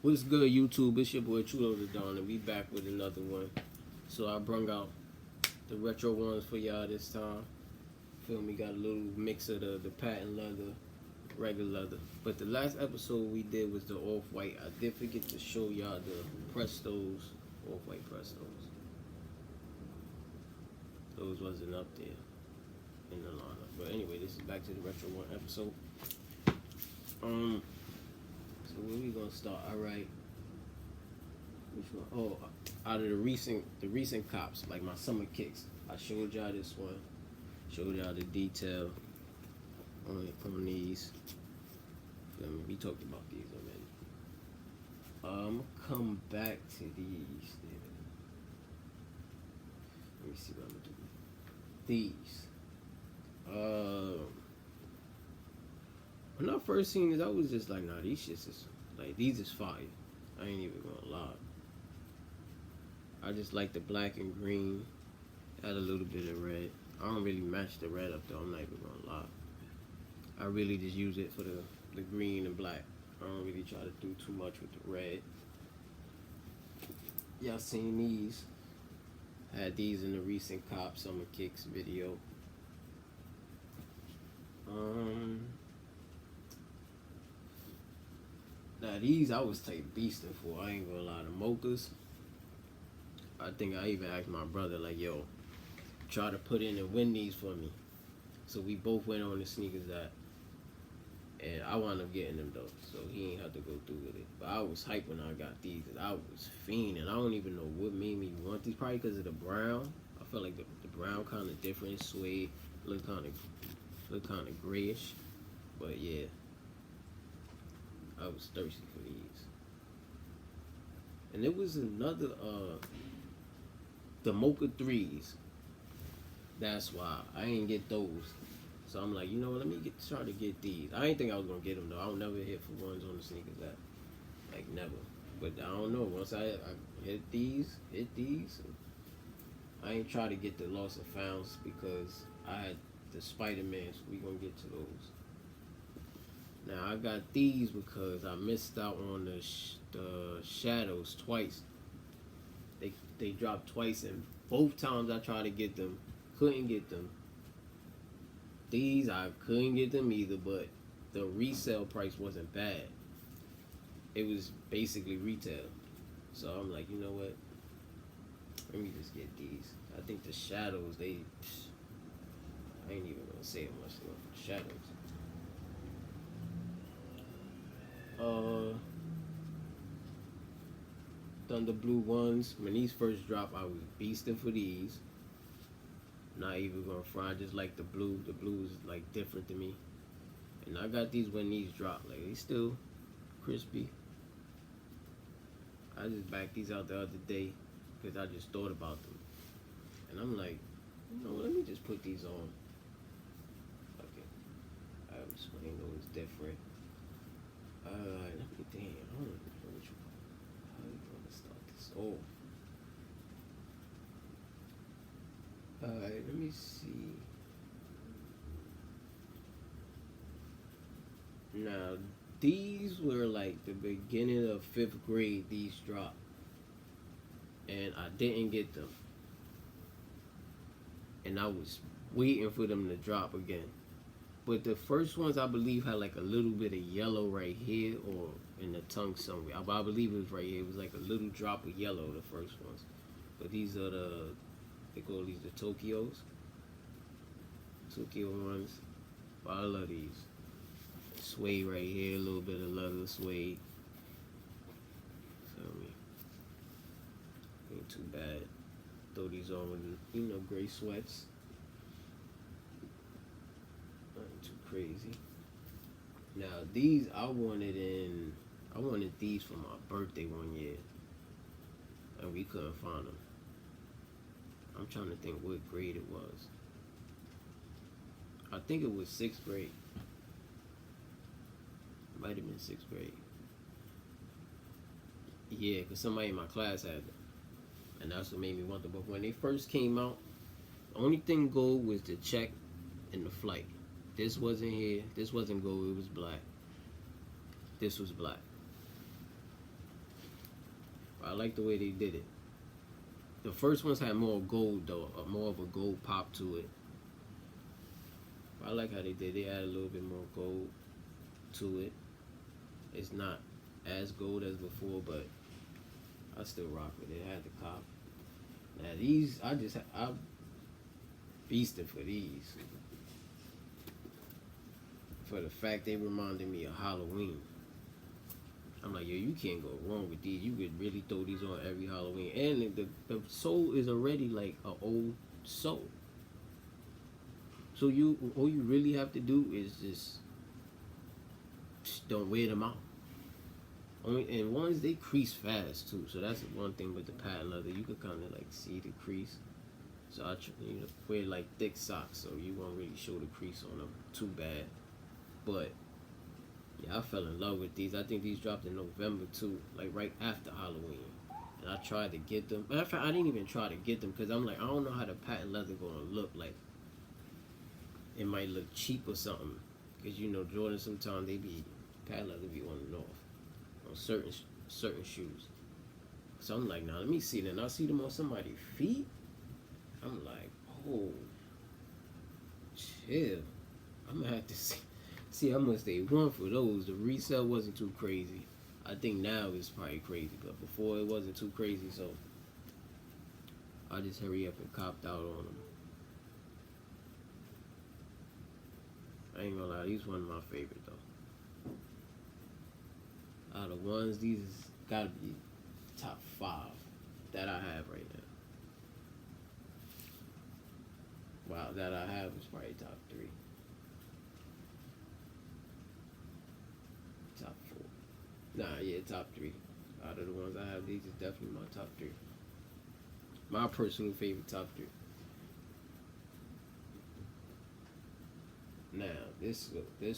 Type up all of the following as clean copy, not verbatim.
What's good, YouTube? It's your boy Chulo the Don, and we back with another one. So I brung out the retro ones for y'all this time. Feel me? Got a little mix of the patent leather, regular leather. But the last episode we did was the off-white. I did forget to show y'all the Prestos, off-white Prestos. Those wasn't up there in the lineup. But anyway, this is back to the retro one episode. So where we gonna start? All right. Which one? Oh, out of the recent cops, like my summer kicks. I showed y'all this one. Showed y'all the detail on these. Feel me? We talked about these already. Come back to these. Let me see what I'm gonna do. These. When I first seen this, I was just like, nah, these shits is like, these is fire. I ain't even gonna lie. I just like the black and green. Add a little bit of red. I don't really match the red up though, I'm not even gonna lie. I really just use it for the green and black. I don't really try to do too much with the red. Y'all seen these. Had these in the recent Cop Summer Kicks video. Now these I was type beasting for. I ain't gonna lie. The mochas, I think I even asked my brother like, yo, try to put in and win these for me. So we both went on the sneakers that, and I wound up getting them though. So he ain't have to go through with it. But I was hyped when I got these. I was fiending. I don't even know what made me want these. Probably because of the brown. I felt like the brown kind of different. Suede look kind of grayish. But yeah, I was thirsty for these. And there was another, the Mocha 3s. That's why I ain't get those. So I'm like, you know what, let me try to get these. I didn't think I was going to get them though. I'll never hit for ones on the sneakers that, like never. But I don't know, once I hit these, I ain't try to get the Lost and Founds because I had the Spiderman, so we going to get to those. Now I got these because I missed out on the Shadows twice. They dropped twice, and both times I tried to get them, couldn't get them. These I couldn't get them either, but the resale price wasn't bad. It was basically retail. So I'm like, you know what? Let me just get these. I think the Shadows, I ain't even gonna say it much for the Shadows. Thunder Blue ones. When these first dropped, I was beasting for these. Not even gonna fry, just like the blue. The blue is like different to me. And I got these when these dropped. Like they still crispy. I just backed these out the other day because I just thought about them. And I'm like, you know, let me just put these on. Okay. I was explaining those different. Let me think. I don't know which one. How are you gonna start this off? Alright, let me see. Now, these were like the beginning of 5th grade, these dropped. And I didn't get them. And I was waiting for them to drop again. But the first ones, I believe, had like a little bit of yellow right here or in the tongue somewhere. I believe it was right here. It was like a little drop of yellow, the first ones. But these are they call these the Tokyos. Tokyo ones. But I love these. Suede right here, a little bit of leather suede. Feel me? Ain't too bad. Throw these on with, you know, gray sweats. Nothing too crazy. Now these I wanted these for my birthday one year. And we couldn't find them. I'm trying to think what grade it was. I think it was 6th grade. Might have been 6th grade. Yeah, because somebody in my class had them. And that's what made me want them. But when they first came out, the only thing gold was the check and the flight. This wasn't here. This wasn't gold. It was black. This was black. I like the way they did it. The first ones had more gold though, more of a gold pop to it. I like how they did. They added a little bit more gold to it. It's not as gold as before, but I still rock with it. I had the cop. Now these, I'm feasting for these. For the fact they reminded me of Halloween. I'm like, yo, you can't go wrong with these. You could really throw these on every Halloween. And the sole is already like an old sole. So all you really have to do is just don't wear them out. And ones, they crease fast too. So that's one thing with the patent leather. You could kind of like see the crease. So I wear like thick socks so you won't really show the crease on them too bad. But yeah, I fell in love with these. I think these dropped in November too, like right after Halloween. And I tried to get them. Matter of fact, I didn't even try to get them because I'm like, I don't know how the patent leather gonna look like. It might look cheap or something, because you know Jordan sometimes they be patent leather be on and off on certain shoes. So I'm like, nah, let me see them. I see them on somebody's feet. I'm like, oh, chill. I'm gonna have to see how much they want for those. The resale wasn't too crazy. I think now it's probably crazy, but before it wasn't too crazy. So I just hurry up and copped out on them. I ain't gonna lie, these one of my favorite though. Out of ones, these gotta be top 5 that I have right now. Wow, that I have is probably top 3. Top 4. Nah, yeah, top 3. Out of the ones I have, these is definitely my top 3. My personal favorite top 3. Now, this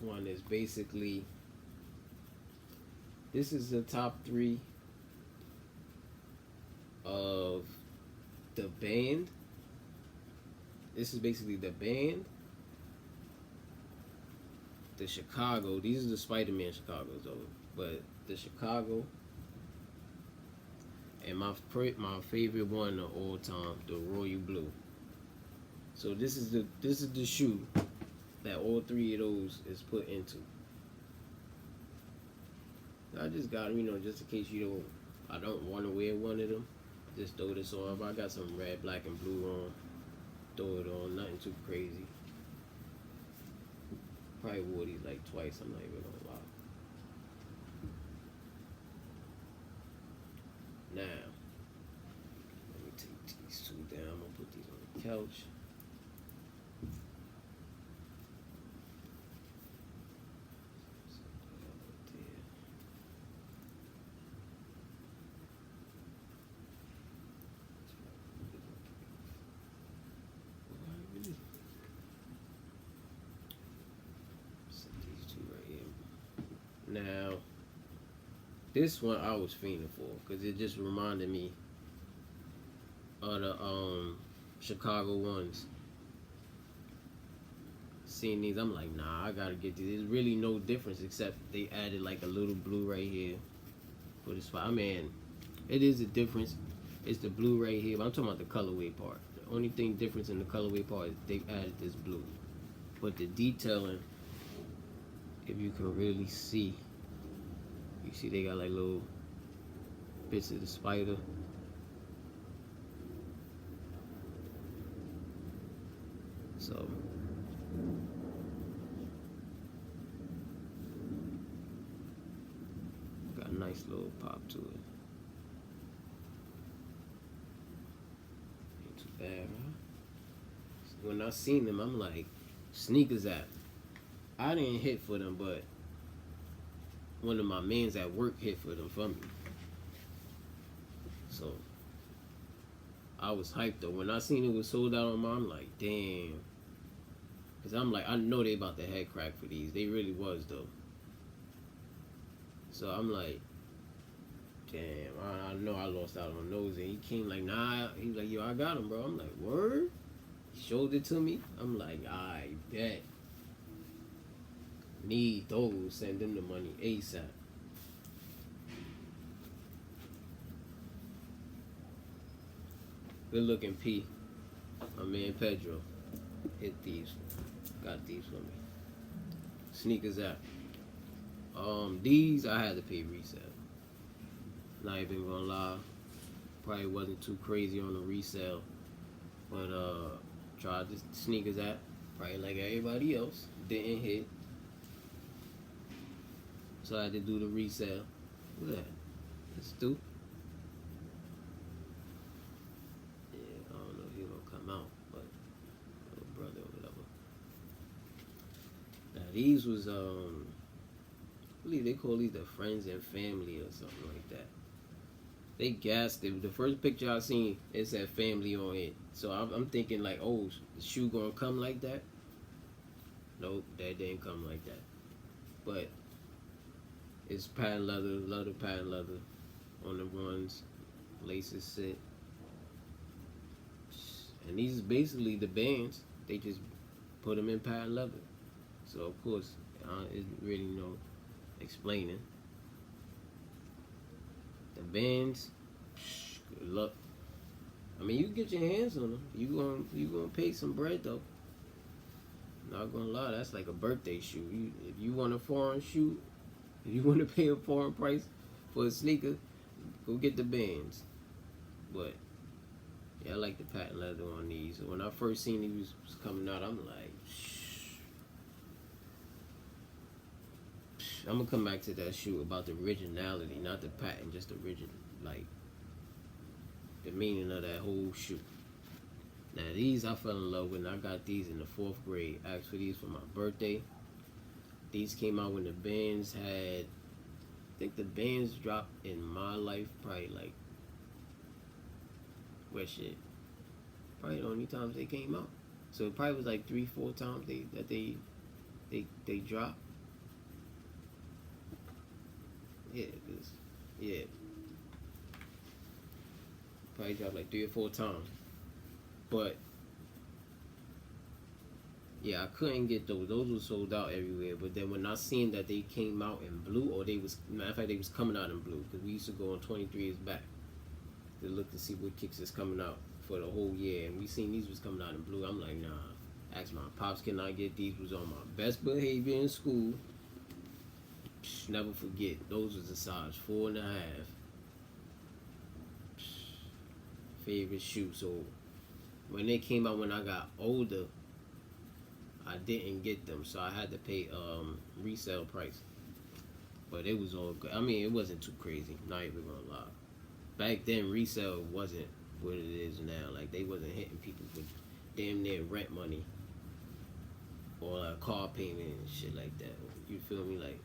one is basically, this is the top 3 of the band. This is basically the band, the Chicago. These are the Spiderman Chicago's though, but the Chicago, and my favorite one of all time, the Royal Blue. So this is the shoe that all 3 of those is put into. I just got them, just in case I don't want to wear one of them. Just throw this on. If I got some red, black, and blue on, throw it on. Nothing too crazy. Probably wore these like twice. I'm not even gonna lie. Now, let me take these 2 down. I'm gonna put these on the couch. Now, this one I was fiending for because it just reminded me of the Chicago ones. Seeing these, I'm like, nah, I gotta get these. There's really no difference except they added like a little blue right here for the spot. I mean, it is a difference. It's the blue right here, but I'm talking about the colorway part. The only thing difference in the colorway part is they added this blue. But the detailing, if you can really see, you see they got like little bits of the spider. So got a nice little pop to it. Ain't too bad, huh? When I seen them, I'm like, sneakers app. I didn't hit for them, but one of my mans at work hit for them for me. So I was hyped though. When I seen it was sold out on mine, I'm like, damn. Cause I'm like, I know they about to head crack for these. They really was though. So I'm like, damn, I know I lost out on those. And he came like, nah. He was like, yo, I got them, bro. I'm like, word? He showed it to me. I'm like, I bet. Need those. Send them the money ASAP. Good looking P. My man Pedro hit these. Got these for me. Sneakers app. These I had to pay resale. Not even gonna lie. Probably wasn't too crazy on the resale. But tried the sneakers app. Probably like everybody else. Didn't hit. So I had to do the resale. What's that? It's Stu. Yeah, I don't know if he's gonna come out, but little brother or whatever. Now these was I believe they call these the friends and family or something like that. They gassed it. The first picture I seen, it said family on it. So I'm thinking like, oh, the shoe gonna come like that? Nope, that didn't come like that. But it's patent leather, love the patent leather on the ones, laces sit. And these is basically the bands. They just put them in patent leather. So of course, it's really no explaining. The bands, good luck. I mean, you can get your hands on them. You gonna pay some bread though. Not gonna lie, that's like a birthday shoe. If you want a foreign shoe, if you want to pay a foreign price for a sneaker, go get the bands. But yeah, I like the patent leather on these. So when I first seen these was coming out, I'm like, I'm gonna come back to that shoe about the originality, not the patent, just the original, like the meaning of that whole shoe. Now these I fell in love with, and I got these in the 4th grade. I asked for these for my birthday. These came out when the bands had, I think the bands dropped in my life probably like, well shit, probably the only times they came out. So it probably was like 3-4 times they dropped. Yeah, probably dropped like 3 or 4 times. But yeah, I couldn't get those. Those were sold out everywhere. But then when I seen that they came out in blue, or they was, matter of fact, they was coming out in blue, because we used to go on 23 years back to look to see what kicks is coming out for the whole year, and we seen these was coming out in blue. I'm like, nah. Asked my pops, can I get these? Was on my best behavior in school. Never forget. Those was a size 4.5. Favorite shoe. So when they came out when I got older, I didn't get them, so I had to pay resale price. But it was all good. I mean, it wasn't too crazy. Not even gonna lie. Back then, resale wasn't what it is now. Like, they wasn't hitting people for damn near rent money or a car payment and shit like that. You feel me? Like,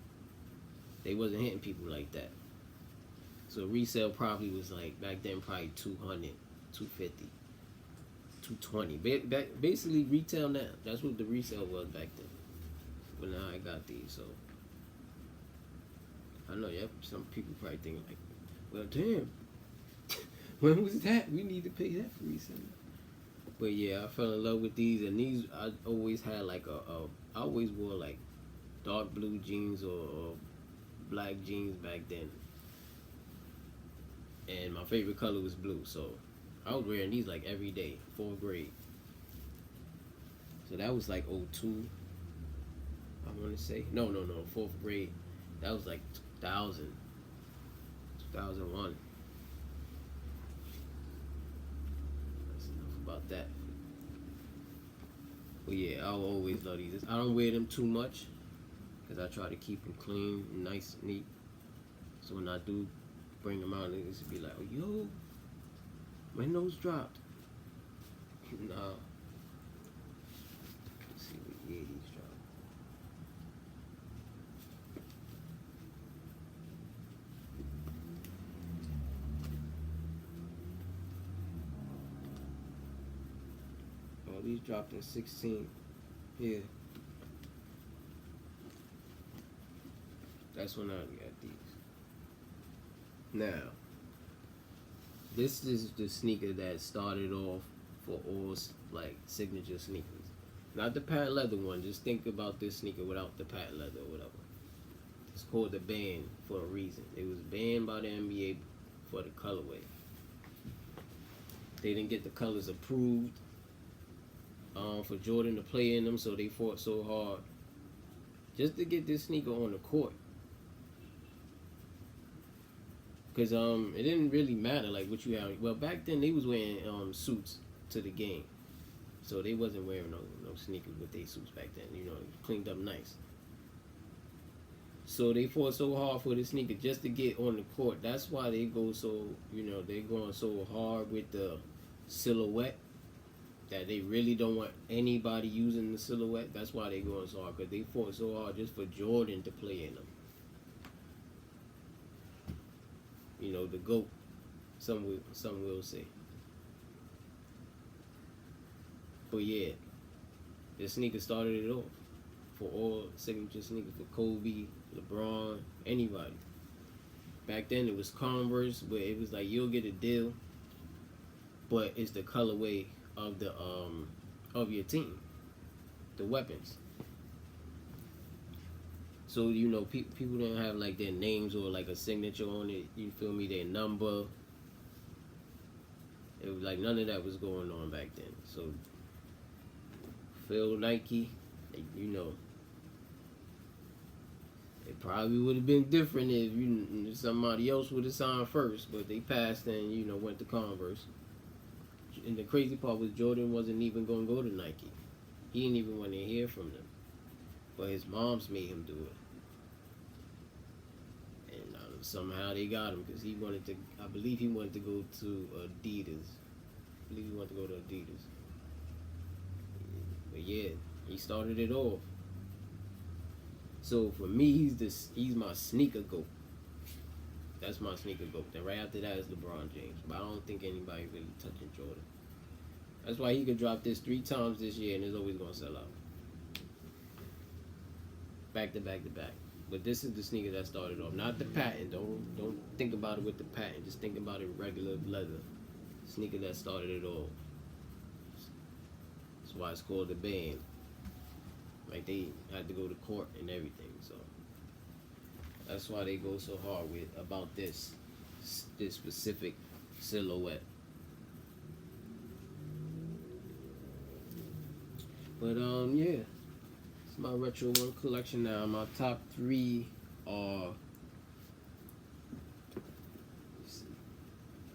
they wasn't hitting people like that. So resale probably was like, back then, probably 200, 250. 220. Basically retail now. That's what the resale was back then when I got these. So I know, yeah, some people probably think like, well, damn, when was that? We need to pay that for resale. But yeah, I fell in love with these, and these I always had like I always wore like dark blue jeans or black jeans back then, and my favorite color was blue. So I was wearing these like every day, 4th grade. So that was like 02, I want to say. No, 4th grade. That was like 2000, 2001. That's enough about that. But yeah, I'll always love these. I don't wear them too much, because I try to keep them clean, nice, neat. So when I do bring them out, niggas will be like, oh, yo, when those dropped? Nah. Let's see what year these dropped. Oh, these dropped in 16. Yeah. That's when I got these. Now, this is the sneaker that started off for all like signature sneakers. Not the patent leather one. Just think about this sneaker without the patent leather or whatever. It's called the band for a reason. It was banned by the NBA for the colorway. They didn't get the colors approved for Jordan to play in them, so they fought so hard just to get this sneaker on the court. Cause it didn't really matter like what you have. Well, back then they was wearing suits to the game, so they wasn't wearing no sneakers with their suits back then. You know, cleaned up nice. So they fought so hard for the sneaker just to get on the court. That's why they go so, they're going so hard with the silhouette that they really don't want anybody using the silhouette. That's why they going so hard, because they fought so hard just for Jordan to play in them. The GOAT, some will say. But yeah, the sneaker started it off for all signature sneakers for Kobe, LeBron, anybody. Back then it was Converse, but it was like you'll get a deal, but it's the colorway of the of your team, the weapons. So people didn't have like their names or like a signature on it. You feel me? Their number. It was like none of that was going on back then. So Phil Nike, it probably would have been different if somebody else would have signed first, but they passed and went to Converse. And the crazy part was Jordan wasn't even going to go to Nike. He didn't even want to hear from them, but his moms made him do it. And somehow they got him because I believe he wanted to go to Adidas. But yeah, he started it off. So for me, he's my sneaker GOAT. That's my sneaker GOAT. Then right after that is LeBron James. But I don't think anybody really touching Jordan. That's why he could drop this 3 times this year and it's always gonna sell out. Back to back to back. But this is the sneaker that started off. Not the patent. Don't think about it with the patent. Just think about it regular leather. Sneaker that started it all. That's why it's called the band. Like they had to go to court and everything, so that's why they go so hard about this specific silhouette. But yeah, it's my Retro 1 collection now. My top 3 are,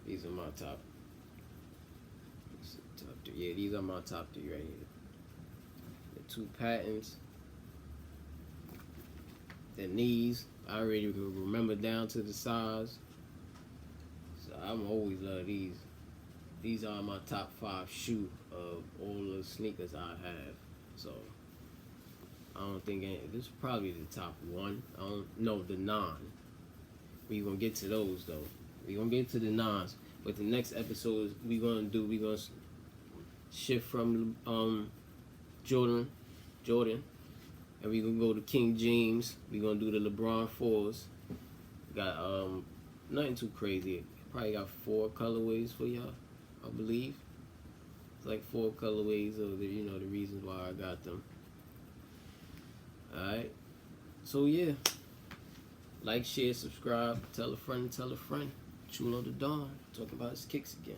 these are my top 3. Yeah, these are my top 3 right here. 2 patents. Then these, I already remember down to the size. So I'm always love these. These are my top 5 shoe of all the sneakers I have. So I don't think this is probably the top 1. I don't know the 9. We're gonna get to those though. We're gonna get to the 9s. But the next episode we're gonna shift from Jordan, and we gonna go to King James. We gonna do the LeBron 4s. Got nothing too crazy. Probably got 4 colorways for y'all, I believe. It's like 4 colorways of the the reasons why I got them. All right. So yeah, like, share, subscribe, tell a friend, Chulo the Dawn. Talking about his kicks again.